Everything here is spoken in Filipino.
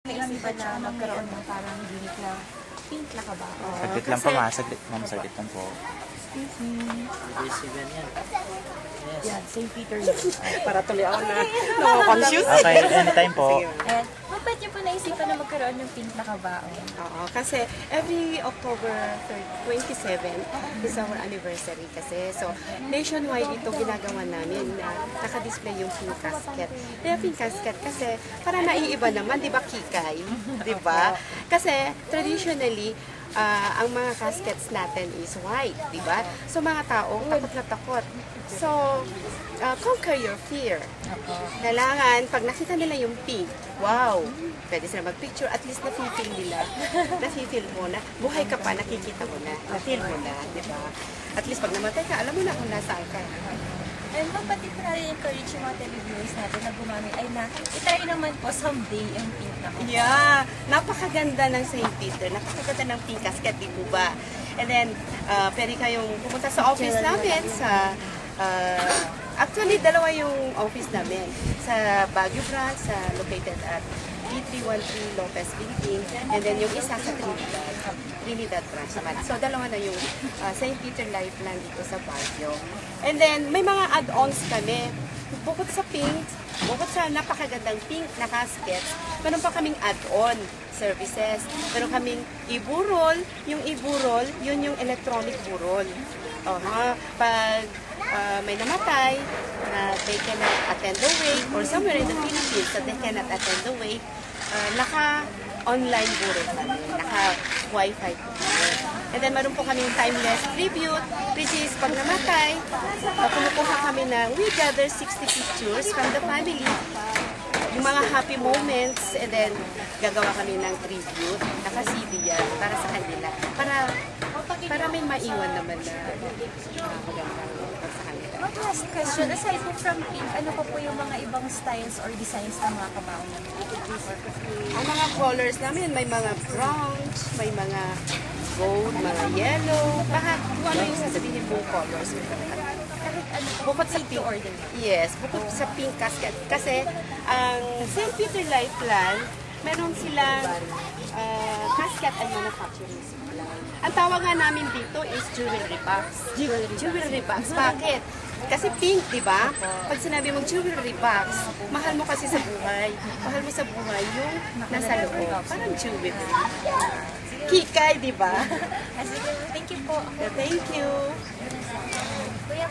Naisipan na magkaroon ng parang unique na pink na kabao. Saglit lang po, ma. Saglit, ma'am. Saglit lang po. Excuse me. Isigan yan. Yes. Yan, St. Peter. Para tuloy ako na confused. Okay, anytime po. And, ba't niyo po naisipan na magkaroon ng pink na kabao? Oo, kasi every October 27 is our anniversary kasi. So, nationwide ito ginagawa namin na naka-display yung pink casket. Kaya pink casket kasi para naiiba naman, di ba, Kikay? Di ba? Kasi traditionally, ang mga caskets natin is white, di ba? So, mga tao, takot na takot. So, conquer your fear. Kailangan, pag nakita nila yung pink, wow, pwede sila mag-picture, at least na-feel nila. Na-feel mo na, buhay ka pa, nakikita mo na, na-feel mo na, di ba? At least pag namatay ka, alam mo na kung nasaan ka. And pati ko na rin encourage yung mga televiewers natin na gumamit ay na itry naman po someday yung pink na kabao. Yeah, napakaganda ng St. Peter, napakaganda ng pink casket, di po ba? And then, pwede kayong pumunta sa office namin sa actually, dalawa yung office namin. Sa Baguio branch, located at B313 Lopez Building, and then yung isa sa Trinidad branch naman. So, dalawa na yung St. Peter Lifeline dito sa Baguio. And then, may mga add-ons kami. Bukod sa pink, bukod sa napakagandang pink na caskets, meron pa kaming add-on services. Meron kaming e-burol. Yung e-burol, yun yung electronic burol. Pag may namatay na they cannot attend the wake or somewhere in the Philippines that they cannot attend the wake, naka-online burol namin, naka-wifi po namin. And then meron po kaming timeless tribute, which is pag namatay, kumukuha kami ng we gather 60 pictures from the family, yung mga happy moments, and then gagawa kami ng tribute, naka-CD yan para sa kanila, para may maiwan naman na magandang sa kanila. One last question, aside po from pink, ano pa po yung mga ibang styles or designs ng mga kabao namin? Ang mga colors namin, may mga brown, may mga gold, mga yellow, lahat kung ano yung sasabihin mong colors. Kahit ano po, Bukod sa pink, order. yes, bukod sa pink casket. Kasi ang St. Peter Lifeline, meron silang casket and manufacturing supply. Ang tawag nga namin dito is jewelry box. Jewelry box. Bakit? Kasi pink, di ba? Pag sinabi mong jewelry box, mahal mo kasi sa buhay. Mahal mo sa buhay yung nasa loob. Parang jewelry. Kikay, di ba? Thank you po. Thank you.